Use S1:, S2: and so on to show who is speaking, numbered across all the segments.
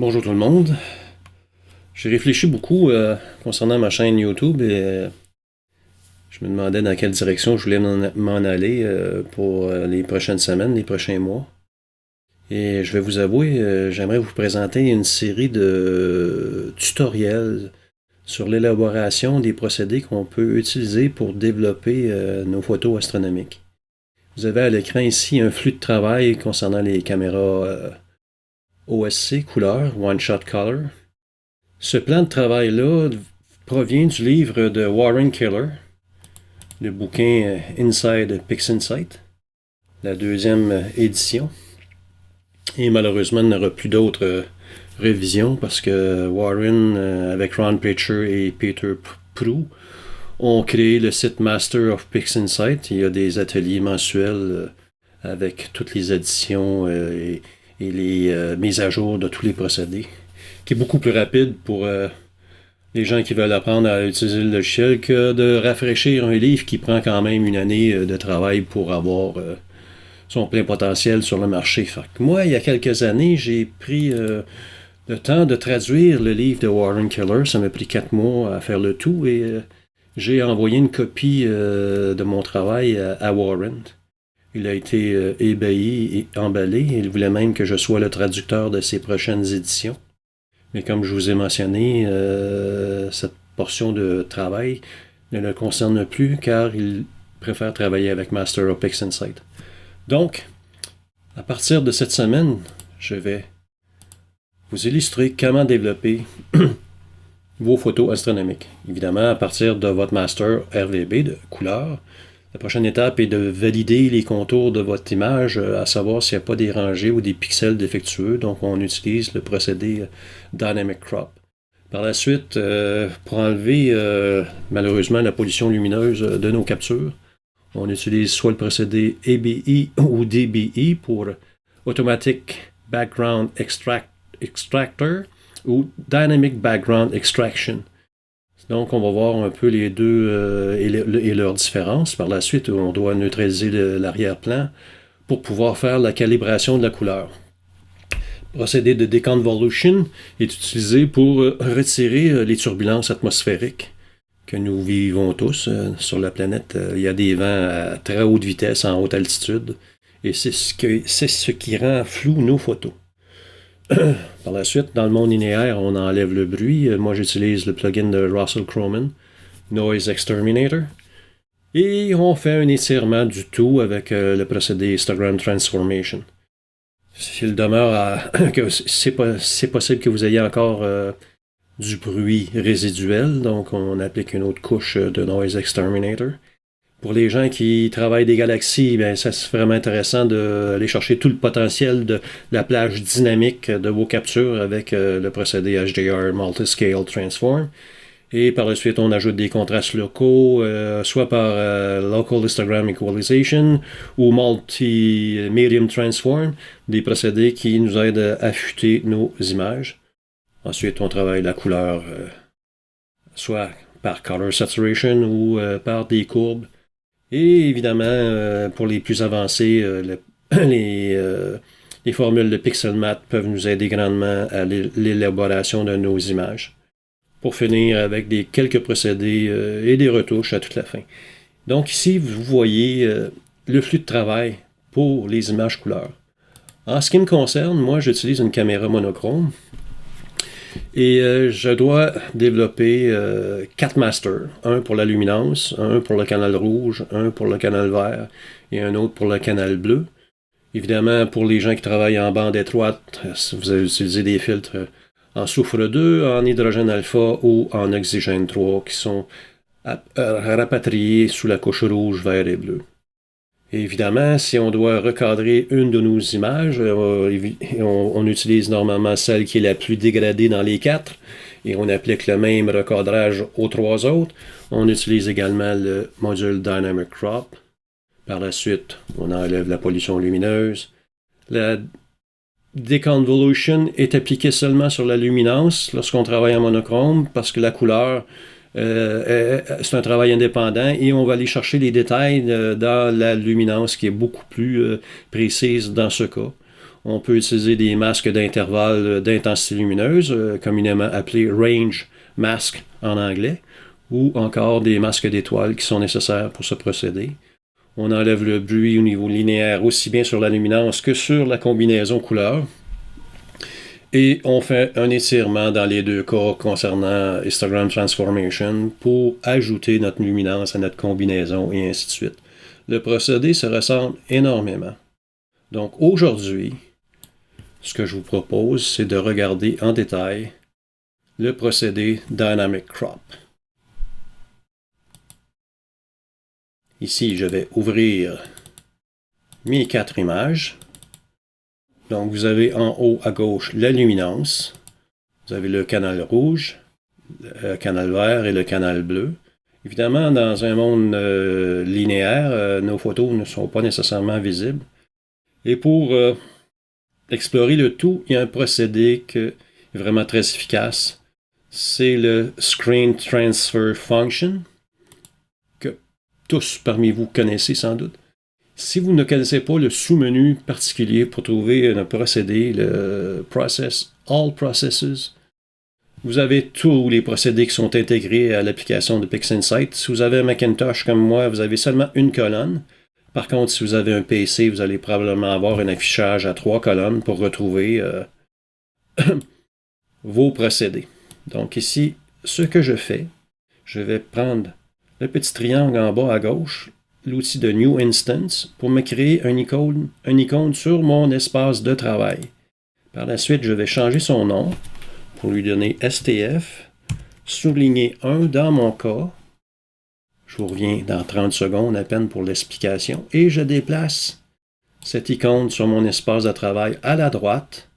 S1: Bonjour tout le monde. J'ai réfléchi beaucoup concernant ma chaîne YouTube et je me demandais dans quelle direction je voulais m'en aller pour les prochaines semaines, les prochains mois. Et je vais vous avouer, j'aimerais vous présenter une série de tutoriels sur l'élaboration des procédés qu'on peut utiliser pour développer nos photos astronomiques. Vous avez à l'écran ici un flux de travail concernant les caméras OSC, couleur, One Shot Color. Ce plan de travail-là provient du livre de Warren Keller, le bouquin Inside PixInsight, la deuxième édition. Et malheureusement, il n'y aura plus d'autres révisions parce que Warren, avec Ron Preacher et Peter Proulx, ont créé le site Master of PixInsight. Il y a des ateliers mensuels avec toutes les éditions et les mises à jour de tous les procédés, qui est beaucoup plus rapide pour les gens qui veulent apprendre à utiliser le logiciel que de rafraîchir un livre qui prend quand même une année de travail pour avoir son plein potentiel sur le marché. Fait que moi, il y a quelques années, j'ai pris le temps de traduire le livre de Warren Keller. Ça m'a pris 4 mois à faire le tout et j'ai envoyé une copie de mon travail à Warren. Il a été ébahi et emballé. Il voulait même que je sois le traducteur de ses prochaines éditions. Mais comme je vous ai mentionné, cette portion de travail ne le concerne plus car il préfère travailler avec Master of PixInsight. Donc, à partir de cette semaine, je vais vous illustrer comment développer vos photos astronomiques. Évidemment, à partir de votre master RVB de couleur, la prochaine étape est de valider les contours de votre image, à savoir s'il n'y a pas des rangées ou des pixels défectueux. Donc, on utilise le procédé Dynamic Crop. Par la suite, pour enlever malheureusement la pollution lumineuse de nos captures, on utilise soit le procédé ABI ou DBI pour Automatic Background Extractor ou Dynamic Background Extraction. Donc, on va voir un peu les deux et leurs différences. Par la suite, on doit neutraliser l'arrière-plan pour pouvoir faire la calibration de la couleur. Le procédé de Deconvolution est utilisé pour retirer les turbulences atmosphériques que nous vivons tous sur la planète. Il y a des vents à très haute vitesse, en haute altitude, et c'est ce qui rend flou nos photos. Par la suite, dans le monde linéaire, on enlève le bruit. Moi, j'utilise le plugin de Russell Croman, Noise Exterminator. Et on fait un étirement du tout avec le procédé Histogram Transformation. S'il demeure que c'est possible que vous ayez encore du bruit résiduel, donc on applique une autre couche de Noise Exterminator. Pour les gens qui travaillent des galaxies, bien, ça c'est vraiment intéressant d'aller chercher tout le potentiel de la plage dynamique de vos captures avec le procédé HDR Multiscale Transform. Et par la suite, on ajoute des contrastes locaux, soit par Local Histogram Equalization ou Multi-Medium Transform, des procédés qui nous aident à affûter nos images. Ensuite, on travaille la couleur, soit par Color Saturation ou par des courbes. Et évidemment, pour les plus avancés, les formules de PixelMath peuvent nous aider grandement à l'élaboration de nos images. Pour finir avec quelques procédés et des retouches à toute la fin. Donc ici, vous voyez le flux de travail pour les images couleurs. En ce qui me concerne, moi, j'utilise une caméra monochrome et je dois développer 4 masters. Un pour la luminance, un pour le canal rouge, un pour le canal vert et un autre pour le canal bleu. Évidemment, pour les gens qui travaillent en bande étroite, vous allez utiliser des filtres en soufre 2, en hydrogène alpha ou en oxygène 3 qui sont rapatriés sous la couche rouge, vert et bleu. Et évidemment, si on doit recadrer une de nos images, on utilise normalement celle qui est la plus dégradée dans les 4 et on applique le même recadrage aux 3 autres. On utilise également le module Dynamic Crop. Par la suite, on enlève la pollution lumineuse. La Deconvolution est appliquée seulement sur la luminance lorsqu'on travaille en monochrome parce que la couleur, c'est un travail indépendant et on va aller chercher les détails dans la luminance qui est beaucoup plus précise dans ce cas. On peut utiliser des masques d'intervalle d'intensité lumineuse, communément appelés range mask en anglais, ou encore des masques d'étoiles qui sont nécessaires pour ce procédé. On enlève le bruit au niveau linéaire aussi bien sur la luminance que sur la combinaison couleur. Et on fait un étirement dans les deux cas concernant Histogram Transformation pour ajouter notre luminance à notre combinaison et ainsi de suite. Le procédé se ressemble énormément. Donc aujourd'hui, ce que je vous propose, c'est de regarder en détail le procédé Dynamic Crop. Ici, je vais ouvrir mes 4 images. Donc, vous avez en haut à gauche la luminance. Vous avez le canal rouge, le canal vert et le canal bleu. Évidemment, dans un monde linéaire, nos photos ne sont pas nécessairement visibles. Et pour explorer le tout, il y a un procédé qui est vraiment très efficace. C'est le Screen Transfer Function, que tous parmi vous connaissez sans doute. Si vous ne connaissez pas le sous-menu particulier pour trouver un procédé, le Process, All Processes, vous avez tous les procédés qui sont intégrés à l'application de PixInsight. Si vous avez un Macintosh comme moi, vous avez seulement une colonne. Par contre, si vous avez un PC, vous allez probablement avoir un affichage à 3 colonnes pour retrouver vos procédés. Donc ici, ce que je fais, je vais prendre le petit triangle en bas à gauche, l'outil de New Instance, pour me créer une icône sur mon espace de travail. Par la suite, je vais changer son nom pour lui donner STF, souligner 1 dans mon cas. Je vous reviens dans 30 secondes à peine pour l'explication. Et je déplace cette icône sur mon espace de travail à la droite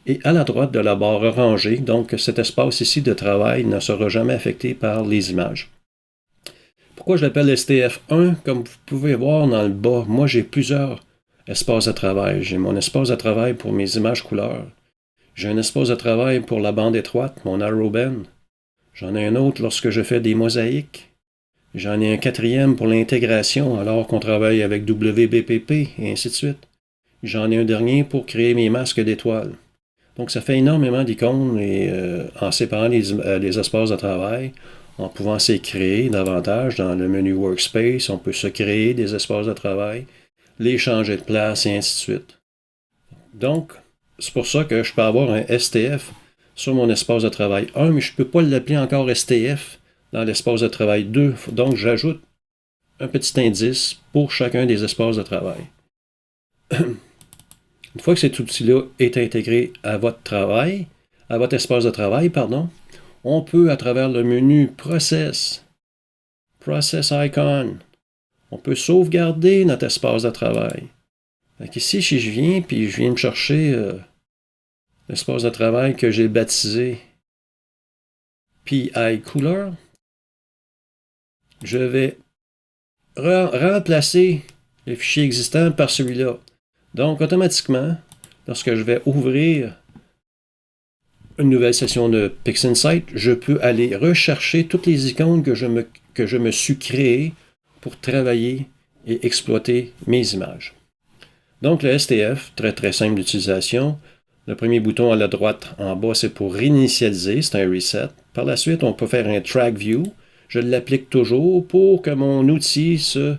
S1: et à la droite de la barre orangée. Donc cet espace ici de travail ne sera jamais affecté par les images. Pourquoi je l'appelle STF1? Comme vous pouvez voir dans le bas, moi j'ai plusieurs espaces de travail. J'ai mon espace de travail pour mes images couleurs. J'ai un espace de travail pour la bande étroite, mon arrow band. J'en ai un autre lorsque je fais des mosaïques. J'en ai un 4e pour l'intégration alors qu'on travaille avec WBPP et ainsi de suite. J'en ai un dernier pour créer mes masques d'étoiles. Donc ça fait énormément d'icônes et en séparant les espaces de travail, en pouvant s'y créer davantage dans le menu Workspace, on peut se créer des espaces de travail, les changer de place et ainsi de suite. Donc, c'est pour ça que je peux avoir un STF sur mon espace de travail 1, mais je ne peux pas l'appeler encore STF dans l'espace de travail 2. Donc, j'ajoute un petit indice pour chacun des espaces de travail. Une fois que cet outil-là est intégré à votre travail, à votre espace de travail, on peut, à travers le menu Process Icon, on peut sauvegarder notre espace de travail. Donc ici, si je viens, puis je viens me chercher l'espace de travail que j'ai baptisé PI Cooler, je vais remplacer le fichier existant par celui-là. Donc, automatiquement, lorsque je vais ouvrir une nouvelle session de PixInsight, je peux aller rechercher toutes les icônes que je me suis créées pour travailler et exploiter mes images. Donc, le STF, très très simple d'utilisation. Le premier bouton à la droite en bas, c'est pour réinitialiser, c'est un reset. Par la suite, on peut faire un track view. Je l'applique toujours pour que mon outil se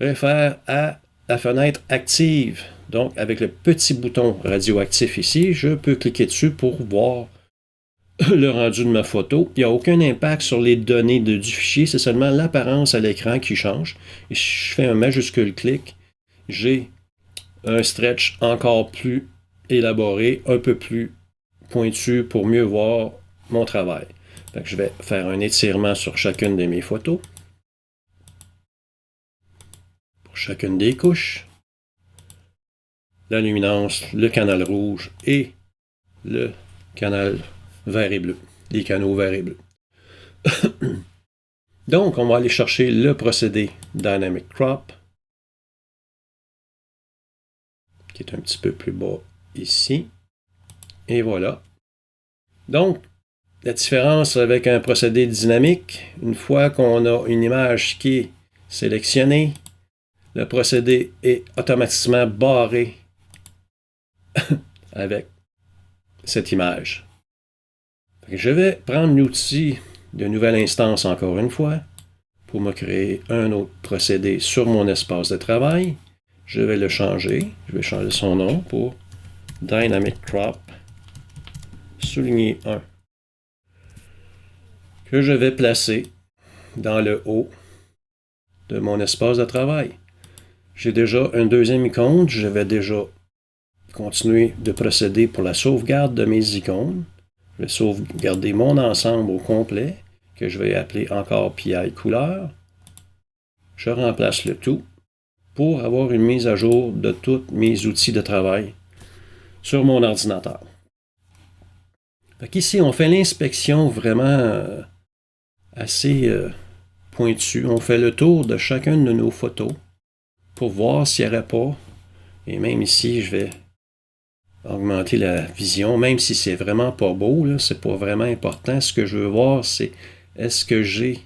S1: réfère à la fenêtre active. Donc, avec le petit bouton radioactif ici, je peux cliquer dessus pour voir le rendu de ma photo. Il n'y a aucun impact sur les données du fichier, c'est seulement l'apparence à l'écran qui change. Et si je fais un majuscule clic, j'ai un stretch encore plus élaboré, un peu plus pointu pour mieux voir mon travail. Donc, je vais faire un étirement sur chacune de mes photos. Pour chacune des couches. La luminance, le canal rouge et le canal vert et bleu. Les canaux vert et bleu. Donc, on va aller chercher le procédé Dynamic Crop, qui est un petit peu plus bas ici. Et voilà. Donc, la différence avec un procédé dynamique, une fois qu'on a une image qui est sélectionnée, le procédé est automatiquement barré avec cette image. Je vais prendre l'outil de nouvelle instance encore une fois pour me créer un autre procédé sur mon espace de travail. Je vais le changer. Je vais changer son nom pour Dynamic Crop souligné 1 que je vais placer dans le haut de mon espace de travail. J'ai déjà une deuxième icône. Je vais déjà continuer de procéder pour la sauvegarde de mes icônes. Je vais sauvegarder mon ensemble au complet, que je vais appeler encore PI couleur. Je remplace le tout pour avoir une mise à jour de tous mes outils de travail sur mon ordinateur. Ici, on fait l'inspection vraiment assez pointue. On fait le tour de chacune de nos photos pour voir s'il n'y aurait pas. Et même ici, je vais augmenter la vision, même si c'est vraiment pas beau, là, c'est pas vraiment important. Ce que je veux voir, c'est est-ce que j'ai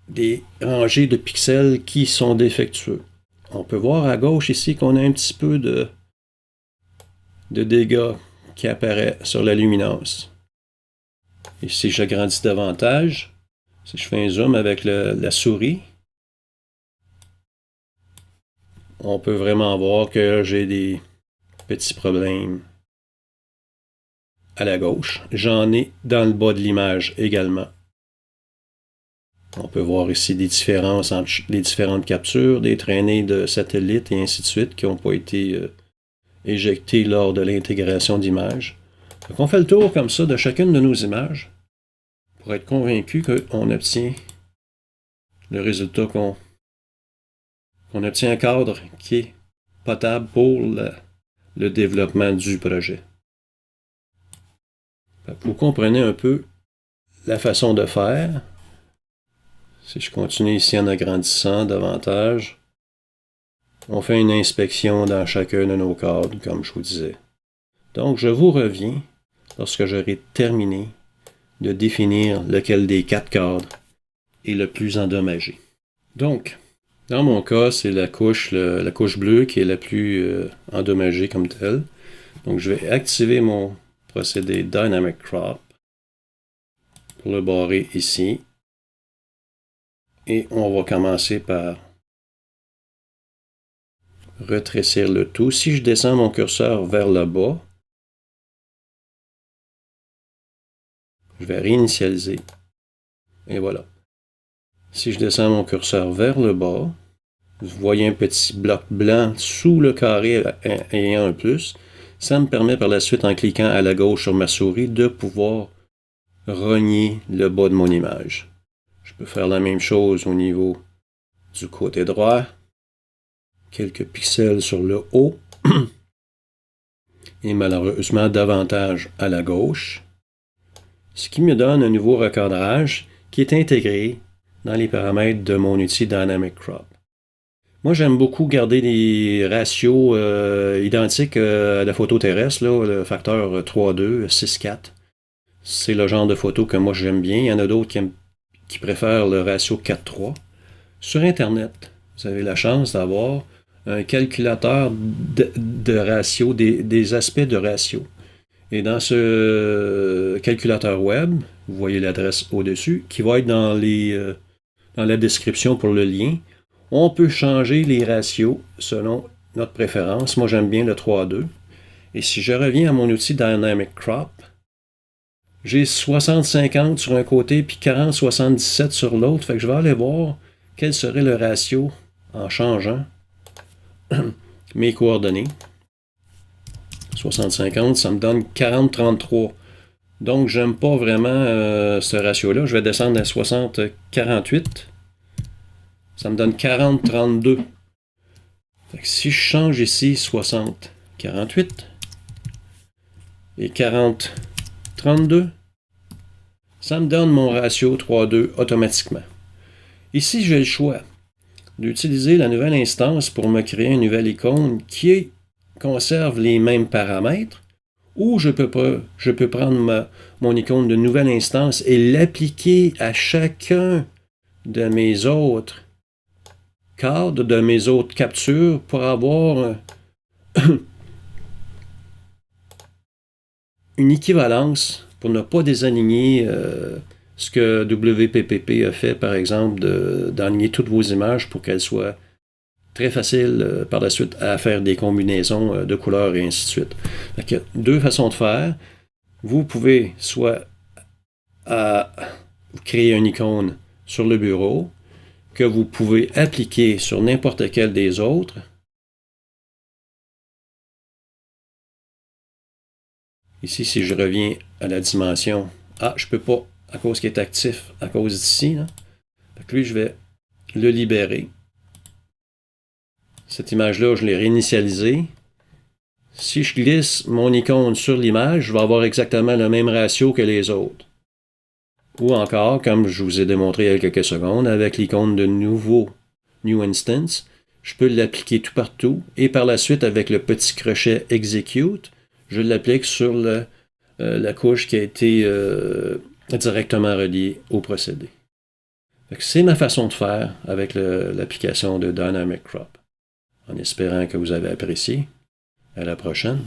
S1: des rangées de pixels qui sont défectueux. On peut voir à gauche ici qu'on a un petit peu de dégâts qui apparaît sur la luminance. Et si j'agrandis davantage, si je fais un zoom avec la souris, on peut vraiment voir que j'ai des petits problèmes à la gauche. J'en ai dans le bas de l'image également. On peut voir ici des différences entre les différentes captures, des traînées de satellites et ainsi de suite qui n'ont pas été éjectées lors de l'intégration d'images. Donc on fait le tour comme ça de chacune de nos images pour être convaincu qu'on obtient le résultat qu'on obtient un cadre qui est potable pour le développement du projet. Vous comprenez un peu la façon de faire. Si je continue ici en agrandissant davantage, on fait une inspection dans chacun de nos cadres, comme je vous disais. Donc, je vous reviens lorsque j'aurai terminé de définir lequel des 4 cadres est le plus endommagé. Donc, dans mon cas, c'est la couche bleue qui est la plus endommagée comme telle. Donc, je vais activer mon procédé Dynamic Crop pour le barrer ici. Et on va commencer par rétrécir le tout. Si je descends mon curseur vers le bas, je vais réinitialiser. Et voilà. Si je descends mon curseur vers le bas, vous voyez un petit bloc blanc sous le carré ayant un plus. Ça me permet par la suite, en cliquant à la gauche sur ma souris, de pouvoir rogner le bas de mon image. Je peux faire la même chose au niveau du côté droit. Quelques pixels sur le haut. Et malheureusement davantage à la gauche. Ce qui me donne un nouveau recadrage qui est intégré dans les paramètres de mon outil Dynamic Crop. Moi, j'aime beaucoup garder des ratios identiques à la photo terrestre, là, le facteur 3:2, 6:4. C'est le genre de photo que moi j'aime bien. Il y en a d'autres qui préfèrent le ratio 4:3. Sur Internet, vous avez la chance d'avoir un calculateur de ratio, des aspects de ratio. Et dans ce calculateur web, vous voyez l'adresse au-dessus, qui va être dans la description pour le lien. On peut changer les ratios selon notre préférence. Moi, j'aime bien le 3:2. Et si je reviens à mon outil Dynamic Crop, j'ai 60-50 sur un côté puis 40-77 sur l'autre. Fait que je vais aller voir quel serait le ratio en changeant mes coordonnées. 60-50, ça me donne 40-33. Donc, j'aime pas vraiment ce ratio-là. Je vais descendre à 60-48. Ça me donne 40-32. Si je change ici 60-48 et 40-32, ça me donne mon ratio 3:2 automatiquement. Ici, j'ai le choix d'utiliser la nouvelle instance pour me créer une nouvelle icône qui conserve les mêmes paramètres, ou je peux prendre mon icône de nouvelle instance et l'appliquer à chacun de mes autres cadres, de mes autres captures pour avoir une équivalence pour ne pas désaligner ce que WPPP a fait, par exemple, d'aligner toutes vos images pour qu'elles soient très faciles par la suite à faire des combinaisons de couleurs et ainsi de suite. Donc, il y a deux façons de faire. Vous pouvez soit créer une icône sur le bureau que vous pouvez appliquer sur n'importe quel des autres. Ici, si je reviens à la dimension, je ne peux pas, à cause qu'il est actif, à cause d'ici. Donc lui, je vais le libérer. Cette image-là, je l'ai réinitialisée. Si je glisse mon icône sur l'image, je vais avoir exactement le même ratio que les autres. Ou encore, comme je vous ai démontré il y a quelques secondes, avec l'icône de New Instance, je peux l'appliquer tout partout. Et par la suite, avec le petit crochet Execute, je l'applique sur la couche qui a été directement reliée au procédé. C'est ma façon de faire avec l'application de Dynamic Crop. En espérant que vous avez apprécié. À la prochaine.